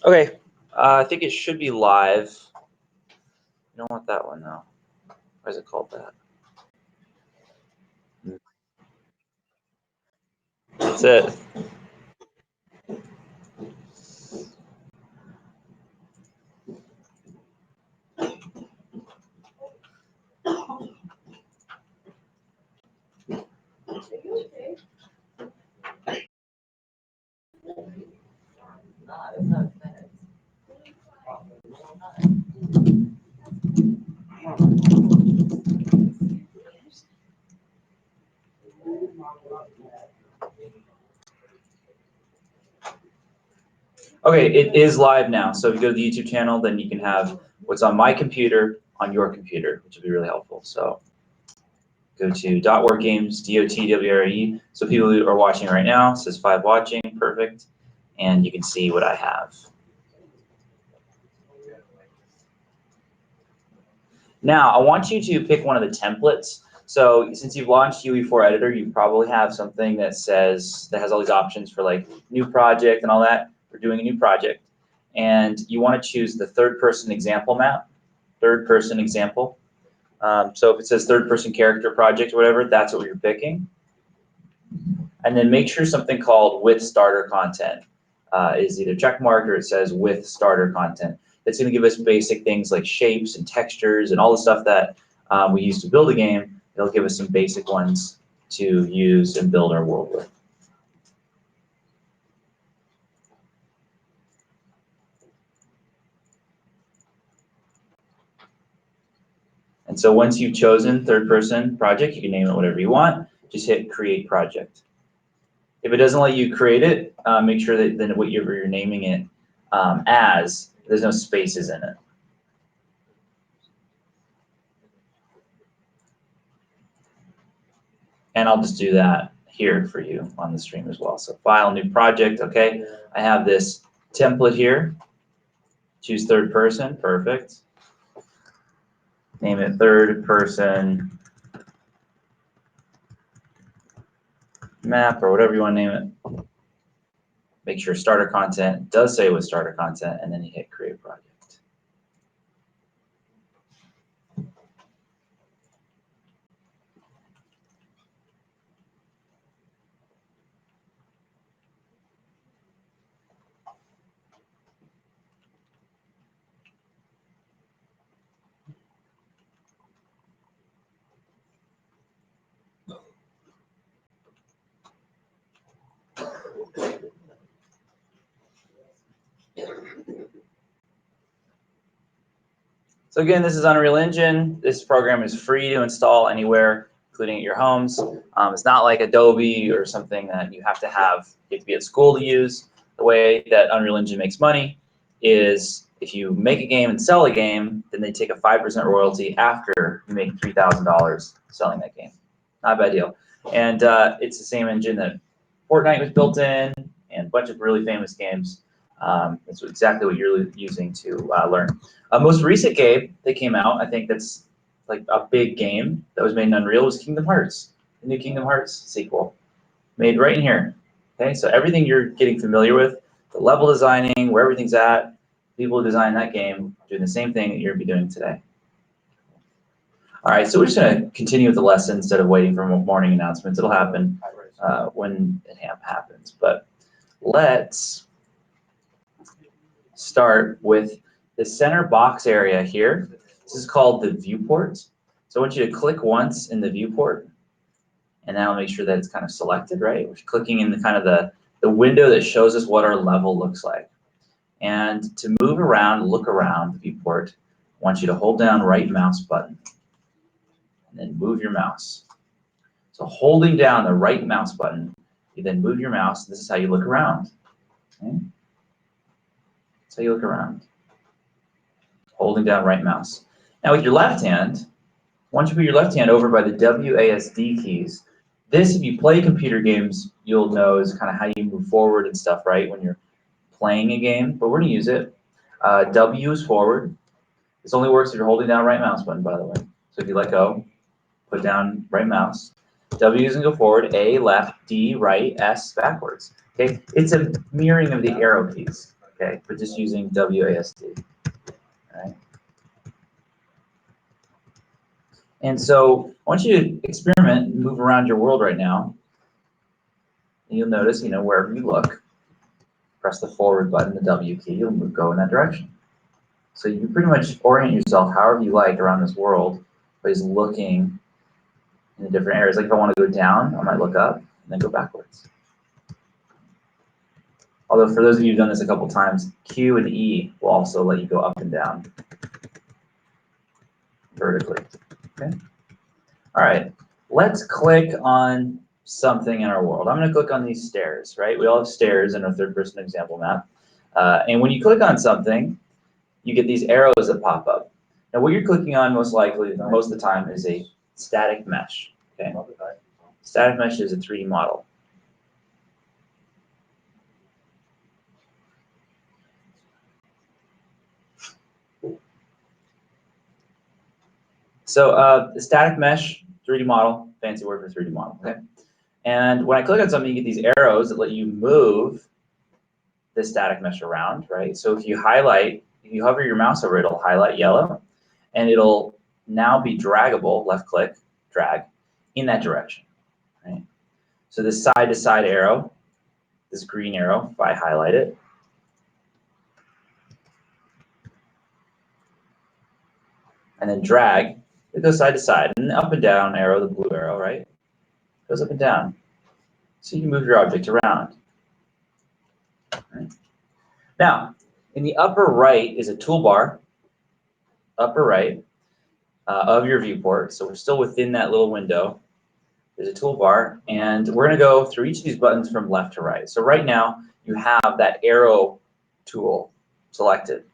Okay, I think it should be live. You don't want that one though. Why is it called that? That's it. Okay, it is live now. So if you go to the YouTube channel, then you can have what's on my computer on your computer, which would be really helpful. So go to .workgames, DOTWRE. So people who are watching right now, it says 5 watching, perfect. And you can see what I have. Now, I want you to pick one of the templates. So since you've launched UE4 Editor, you probably have something that says, that has all these options for like new project and all that. We're doing a new project. And you want to choose the third-person example map, third-person example. So if it says third-person character project or whatever, that's what you're picking. And then make sure something called with starter content is either check marked or it says with starter content. It's going to give us basic things like shapes and textures and all the stuff that we use to build a game. It'll give us some basic ones to use and build our world with. And so once you've chosen third-person project, you can name it whatever you want. Just hit create project. If it doesn't let you create it, make sure that then whatever you're naming it as, there's no spaces in it. And I'll just do that here for you on the stream as well. So file, new project, okay. I have this template here. Choose third person, perfect. Name it third person map or whatever you want to name it. Make sure starter content does say with starter content, and then you hit create project. So again, this is Unreal Engine. This program is free to install anywhere, including at your homes. It's not like Adobe or something that you have to be at school to use. The way that Unreal Engine makes money is if you make a game and sell a game, then they take a 5% royalty after you make $3,000 selling that game. Not a bad deal. And it's the same engine that Fortnite was built in and a bunch of really famous games. That's exactly what you're using to learn. Most recent game that came out, I think that's like a big game that was made in Unreal, was Kingdom Hearts, the new Kingdom Hearts sequel, made right in here. Okay, so everything you're getting familiar with, the level designing, where everything's at, people who designed that game doing the same thing that you're going to be doing today. All right, so we're just going to continue with the lesson instead of waiting for morning announcements. It'll happen when it happens, but let's start with the center box area here. This is called the viewport. So I want you to click once in the viewport, and that'll make sure that it's kind of selected, right? We're clicking in the kind of the window that shows us what our level looks like. And to move around, look around the viewport, I want you to hold down right mouse button and then move your mouse. So holding down the right mouse button, you then move your mouse. This is how you look around. Okay? That's how you look around. Holding down right mouse. Now with your left hand, once you put your left hand over by the WASD keys, this, if you play computer games, you'll know is kind of how you move forward and stuff, right, when you're playing a game, but we're going to use it. W is forward. This only works if you're holding down right mouse button, by the way. So if you let go, put down right mouse. W is going to go forward, A left, D right, S backwards. Okay, it's a mirroring of the arrow keys. okay, but just using WASD, right? And so I want you to experiment and move around your world right now. And you'll notice, wherever you look, press the forward button, the W key, you'll go in that direction. So you can pretty much orient yourself however you like around this world by just looking in the different areas. Like if I want to go down, I might look up and then go backwards. Although for those of you who've done this a couple times, Q and E will also let you go up and down vertically. Okay. All right, let's click on something in our world. I'm going to click on these stairs, right? We all have stairs in our third-person example map. And when you click on something, you get these arrows that pop up. Now, what you're clicking on most likely, most of the time, is a static mesh. Okay? Static mesh is a 3D model. So the static mesh 3D model, fancy word for 3D model. Okay? And when I click on something, you get these arrows that let you move the static mesh around, right? So if you highlight, if you hover your mouse over it, it'll highlight yellow, and it'll now be draggable, left click, drag, in that direction, right? So this side-to-side arrow, this green arrow, if I highlight it, and then drag, it goes side to side, and the up and down arrow, the blue arrow, right, goes up and down. So you can move your object around. Right? Now, in the upper right is a toolbar, upper right, of your viewport. So we're still within that little window. There's a toolbar, and we're going to go through each of these buttons from left to right. So right now, you have that arrow tool selected.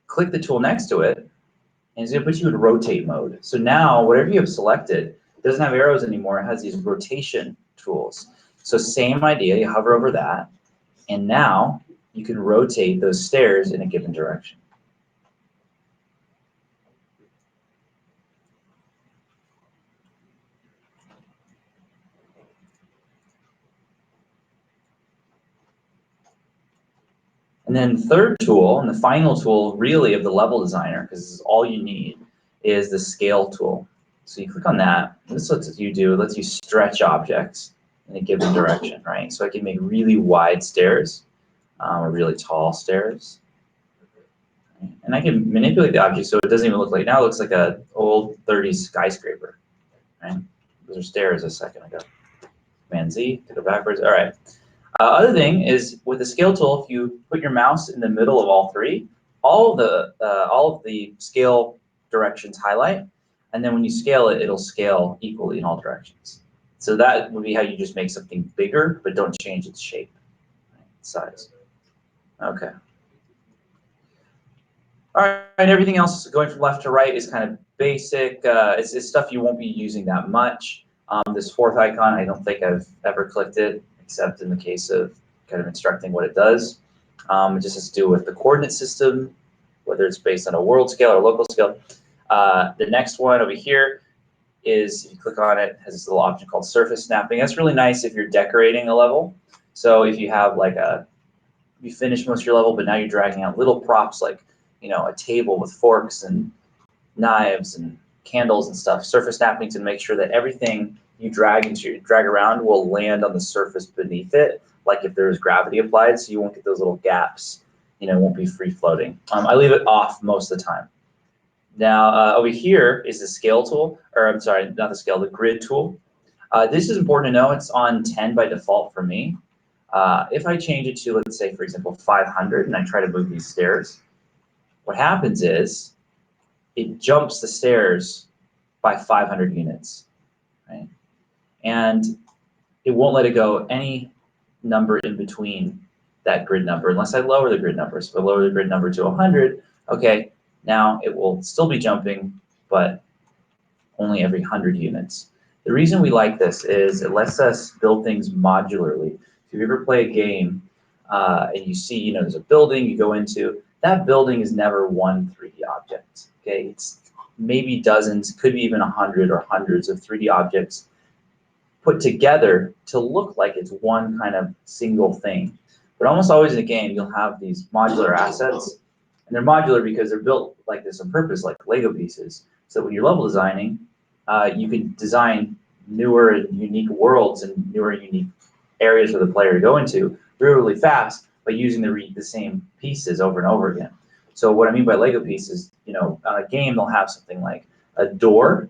Click the tool next to it, and it's going to put you in rotate mode. So now, whatever you have selected doesn't have arrows anymore. It has these rotation tools. So same idea, you hover over that, and now you can rotate those stairs in a given direction. And then the third tool, and the final tool really of the level designer, because this is all you need, is the scale tool. So you click on that, this lets you stretch objects in a given direction, right? So I can make really wide stairs or really tall stairs. And I can manipulate the object so it doesn't even look like, now it looks like an old 30s skyscraper, right? Those are stairs a second ago. Command Z to go backwards, all right. Other thing is with the scale tool, if you put your mouse in the middle of all three, all of the scale directions highlight, and then when you scale it, it'll scale equally in all directions. So that would be how you just make something bigger, but don't change its shape, size. Okay. All right, everything else going from left to right is kind of basic. It's stuff you won't be using that much. This fourth icon, I don't think I've ever clicked it, except in the case of kind of instructing what it does. It just has to do with the coordinate system, whether it's based on a world scale or local scale. The next one over here is, if you click on it, has this little option called surface snapping. That's really nice if you're decorating a level. So if you have like you finish most of your level, but now you're dragging out little props like, a table with forks and knives and candles and stuff, surface snapping to make sure that everything you drag around will land on the surface beneath it, like if there's gravity applied, so you won't get those little gaps, it won't be free floating. I leave it off most of the time. Now, over here is the scale tool, or I'm sorry, not the scale, the grid tool. This is important to know, it's on 10 by default for me. If I change it to, let's say, for example, 500, and I try to move these stairs, what happens is it jumps the stairs by 500 units, right? And it won't let it go any number in between that grid number unless I lower the grid number. So if I lower the grid number to 100, okay, now it will still be jumping, but only every 100 units. The reason we like this is it lets us build things modularly. If you ever play a game and you see, there's a building you go into, that building is never one 3D object, okay? It's maybe dozens, could be even 100 or hundreds of 3D objects put together to look like it's one kind of single thing. But almost always in a game, you'll have these modular assets. And they're modular because they're built like this on purpose, like Lego pieces. So when you're level designing, you can design newer and unique worlds and newer and unique areas for the player to go into really fast by using the same pieces over and over again. So what I mean by Lego pieces, on a game, they'll have something like a door,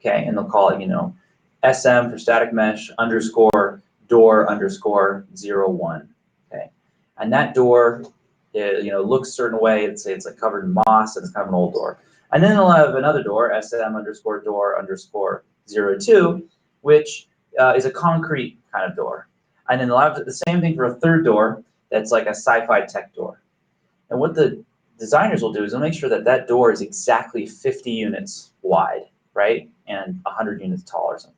okay, and they'll call it, SM for static mesh underscore door underscore 01, okay? And that door, looks a certain way. Let's say it's like covered in moss and it's kind of an old door. And then they'll have another door, SM underscore door underscore 02, which is a concrete kind of door. And then they'll have the same thing for a third door that's like a sci-fi tech door. And what the designers will do is they'll make sure that that door is exactly 50 units wide, right? And 100 units tall or something.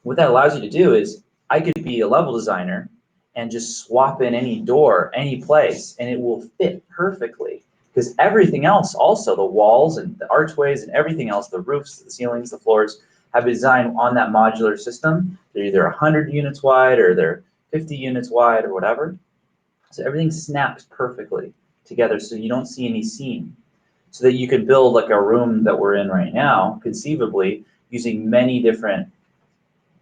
What that allows you to do is I could be a level designer and just swap in any door, any place, and it will fit perfectly. Because everything else also, the walls and the archways and everything else, the roofs, the ceilings, the floors, have been designed on that modular system. They're either 100 units wide or they're 50 units wide or whatever. So everything snaps perfectly together so you don't see any seam. So that you could build like a room that we're in right now, conceivably, using many different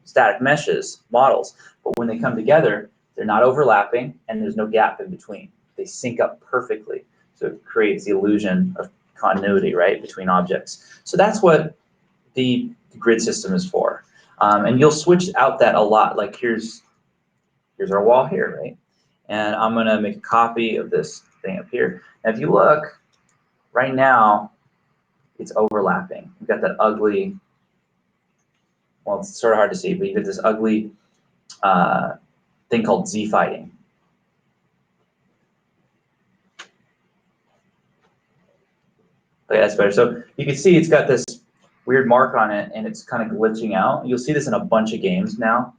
static meshes, models. But when they come together, they're not overlapping and there's no gap in between. They sync up perfectly. So it creates the illusion of continuity, right, between objects. So that's what the grid system is for. And you'll switch out that a lot. Like here's our wall here, right? And I'm gonna make a copy of this thing up here. And if you look, right now, it's overlapping. You've got that ugly, well, it's sort of hard to see, but you get this ugly thing called Z fighting. Okay, that's better. So you can see it's got this weird mark on it, and it's kind of glitching out. You'll see this in a bunch of games now,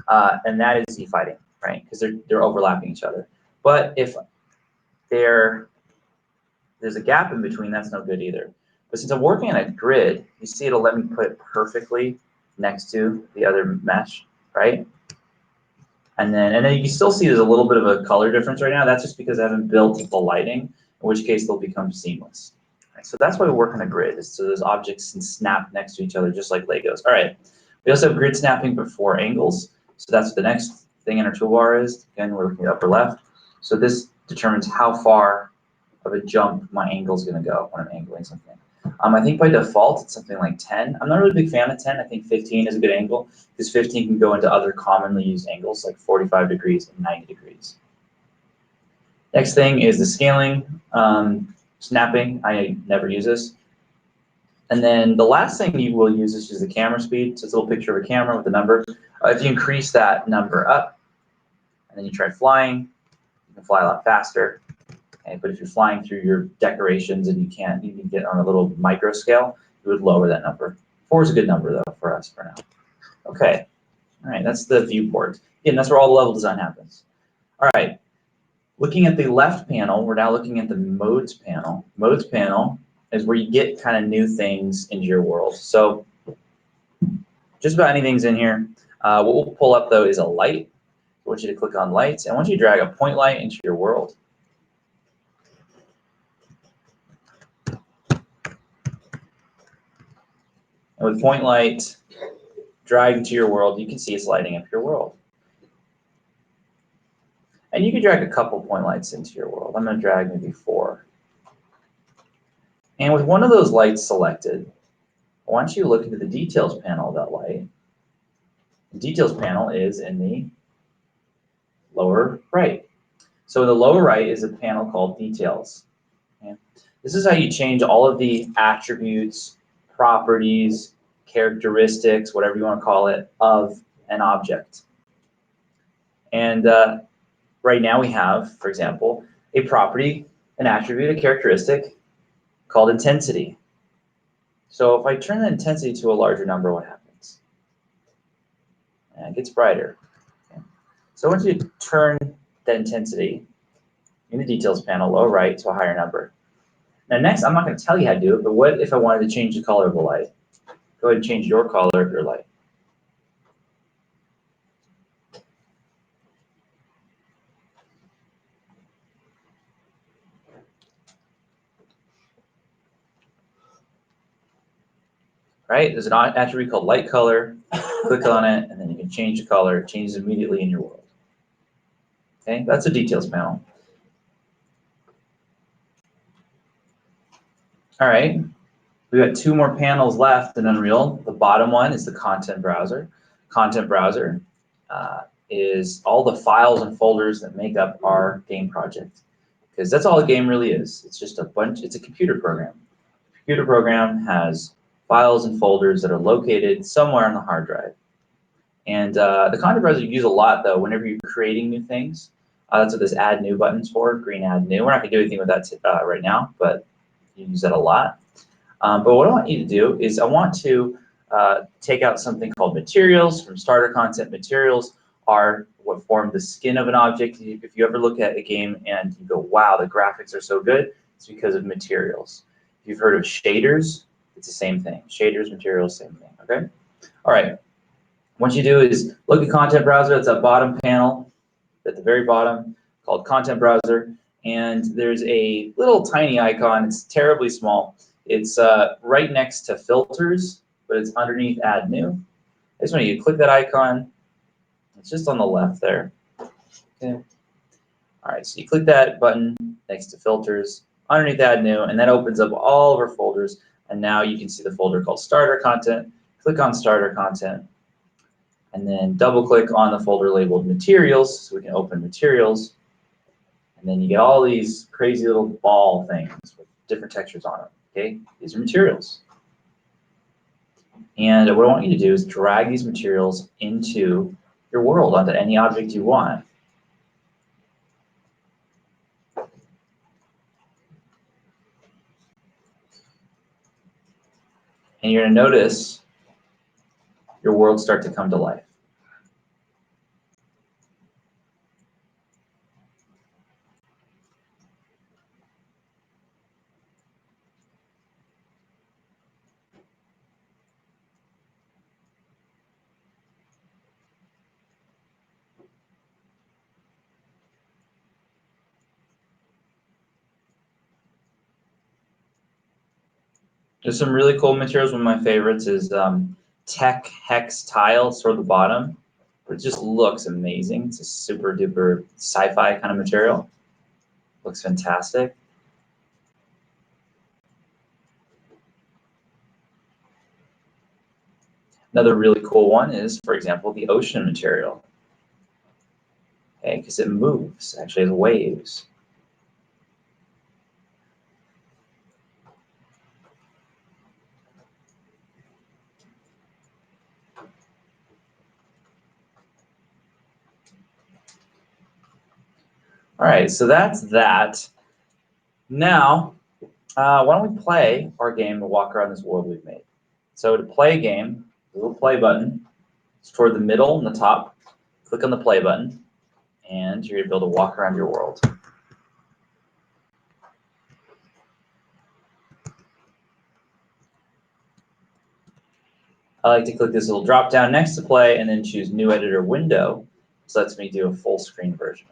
and that is Z fighting, right? Because they're overlapping each other. But if there's a gap in between, that's no good either. But since I'm working on a grid, you see it'll let me put it perfectly next to the other mesh, right? And then you can still see there's a little bit of a color difference right now. That's just because I haven't built the lighting, in which case they'll become seamless. Right, so that's why we work on a grid, is so those objects can snap next to each other just like Legos. All right, we also have grid snapping before angles. So that's the next thing in our toolbar is. Again, we're looking at upper left. So this determines how far of a jump my angle is going to go when I'm angling something. I think by default it's something like 10. I'm not really a big fan of 10. I think 15 is a good angle because 15 can go into other commonly used angles like 45 degrees and 90 degrees. Next thing is the scaling, snapping. I never use this. And then the last thing you will use is just the camera speed. So it's a little picture of a camera with a number. If you increase that number up and then you try flying, you can fly a lot faster. Okay, but if you're flying through your decorations and you can get on a little micro scale, you would lower that number. 4 is a good number though for us for now. Okay, all right, that's the viewport. Again, that's where all the level design happens. All right, looking at the left panel, we're now looking at the modes panel. Modes panel is where you get kind of new things into your world. So just about anything's in here. What we'll pull up though is a light. I want you to click on lights. I want you to drag a point light into your world. And with point light dragged to your world, you can see it's lighting up your world. And you can drag a couple point lights into your world. I'm going to drag maybe 4. And with one of those lights selected, I want you to look into the details panel of that light. The details panel is in the lower right. So in the lower right is a panel called details. Okay? This is how you change all of the attributes, properties, characteristics, whatever you want to call it, of an object. And right now we have, for example, a property, an attribute, a characteristic called intensity. So if I turn the intensity to a larger number, what happens? And it gets brighter. Okay. So I want you to turn that intensity in the details panel, lower right, to a higher number. Now next, I'm not going to tell you how to do it, but what if I wanted to change the color of the light? Go ahead and change your color of your light. right? There's an attribute called light color. Click on it, and then you can change the color. It changes immediately in your world. Okay, that's the details panel. All right, we've got 2 more panels left in Unreal. The bottom one is the content browser. Content browser is all the files and folders that make up our game project, because that's all a game really is. It's just it's a computer program. A computer program has files and folders that are located somewhere on the hard drive. And the content browser you use a lot, though, whenever you're creating new things. That's what this Add New button's for, green Add New. We're not going to do anything with that right now, but you use that a lot. But what I want you to do is I want to take out something called materials from starter content. Materials are what form the skin of an object. If you ever look at a game and you go, wow, the graphics are so good, it's because of materials. If you've heard of shaders, it's the same thing. Shaders, materials, same thing, okay? All right. What you do is look at Content Browser. It's that bottom panel at the very bottom called Content Browser. And there's a little tiny icon. It's terribly small. It's right next to Filters, but it's underneath Add New. I just want you to click that icon. It's just on the left there. Okay. All right, so you click that button next to Filters, underneath Add New, and that opens up all of our folders. And now you can see the folder called Starter Content. Click on Starter Content, and then double click on the folder labeled Materials, so we can open Materials. And then you get all these crazy little ball things with different textures on them. Okay, these are materials. And what I want you to do is drag these materials into your world, onto any object you want. And you're going to notice your world start to come to life. There's some really cool materials. One of my favorites is Tech Hex Tile. It's toward the bottom. It just looks amazing. It's a super duper sci-fi kind of material. Looks fantastic. Another really cool one is, for example, the ocean material. Okay, because it moves, actually has waves. All right, so that's that. Now, why don't we play our game to walk around this world we've made? So to play a game, the little play button. It's toward the middle and the top. Click on the play button, and you're going to be able to walk around your world. I like to click this little drop down next to play and then choose New Editor Window. This lets me do a full screen version.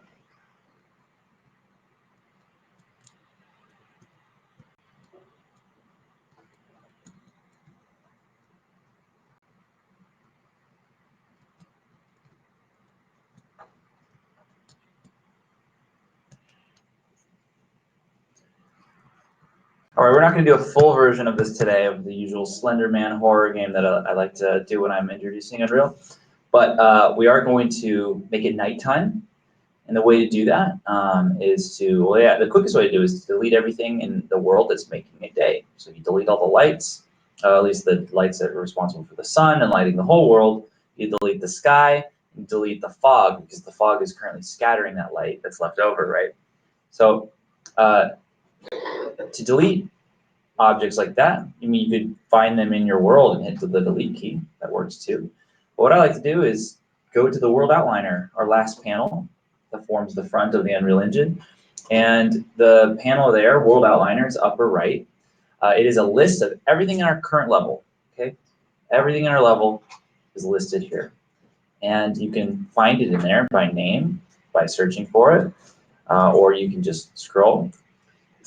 All right, we're not going to do a full version of this today of the usual Slender Man horror game that I like to do when I'm introducing Unreal, but we are going to make it nighttime. And the way to do that is to, well, yeah, the quickest way to do is to delete everything in the world that's making it day. So you delete all the lights, at least the lights that are responsible for the sun and lighting the whole world. You delete the sky, and delete the fog, because the fog is currently scattering that light that's left over, right? So to delete objects like that, I mean, you could find them in your world and hit the delete key. That works too. But what I like to do is go to the world outliner, our last panel that forms the front of the Unreal Engine. And the panel there, World Outliner, is upper right. It is a list of everything in our current level, okay? Everything in our level is listed here. And you can find it in there by name, by searching for it, or you can just scroll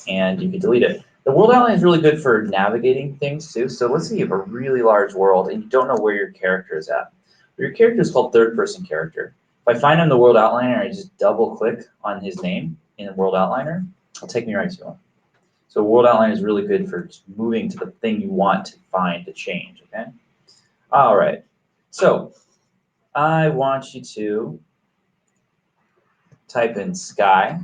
and you can delete it. The world outline is really good for navigating things too. So let's say you have a really large world and you don't know where your character is at. Your character is called third person character. If I find him in the world outliner and I just double click on his name in the world outliner, it'll take me right to him. So world outline is really good for just moving to the thing you want to find to change, okay? All right, so I want you to type in sky.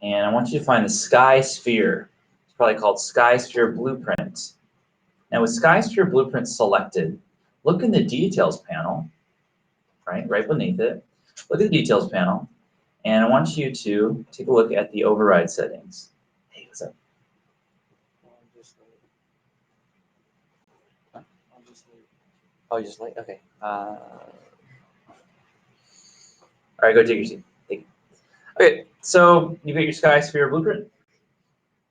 And I want you to find the sky sphere. It's probably called sky sphere blueprint. Now with sky sphere blueprint selected, look in the details panel, right beneath it. Look at the details panel, and I want you to take a look at the override settings. Hey, what's up? Oh, you just late? Okay. All right, go take your seat. Okay, so you got your sky sphere blueprint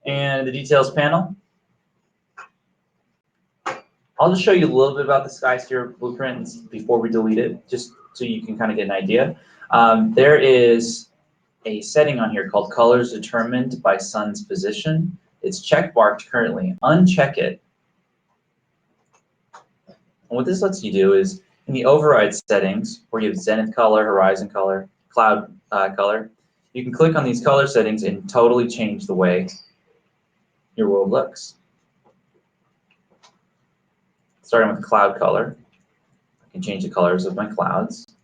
and the details panel. I'll just show you a little bit about the sky sphere blueprint before we delete it, just so you can kind of get an idea. There is a setting on here called colors determined by sun's position. It's check marked currently. Uncheck it. And what this lets you do is in the override settings, where you have zenith color, horizon color, cloud color, you can click on these color settings and totally change the way your world looks. Starting with cloud color, I can change the colors of my clouds.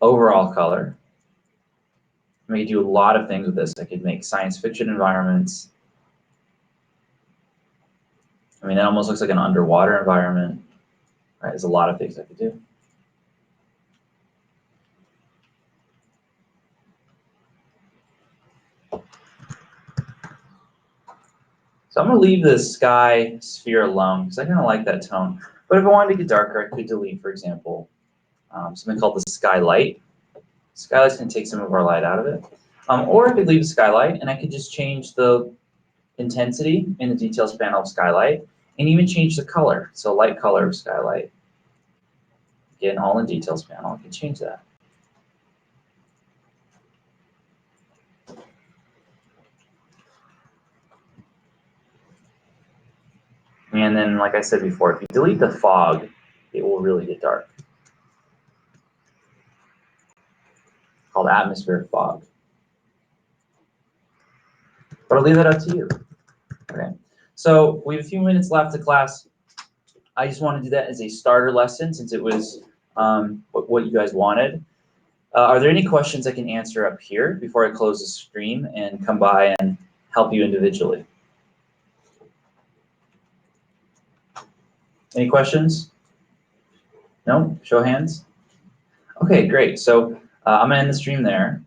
Overall color, I can do a lot of things with this. I could make science fiction environments. I mean, that almost looks like an underwater environment. Right? There's a lot of things I could do. So I'm going to leave the sky sphere alone because I kind of like that tone. But if I wanted to get darker, I could delete, for example, something called the skylight. Skylight's going to take some of our light out of it. Or I could leave the skylight and I could just change the intensity in the details panel of skylight and even change the color. So light color of skylight. Again, all in details panel, I can change that. And then, like I said before, if you delete the fog, it will really get dark. It's called atmospheric fog. But I'll leave that up to you. Okay. So we have a few minutes left to class. I just want to do that as a starter lesson since it was what you guys wanted. Are there any questions I can answer up here before I close the stream and come by and help you individually? Any questions? No? Show of hands? Okay, great. So I'm going to end the stream there.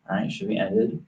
All right, should be ended.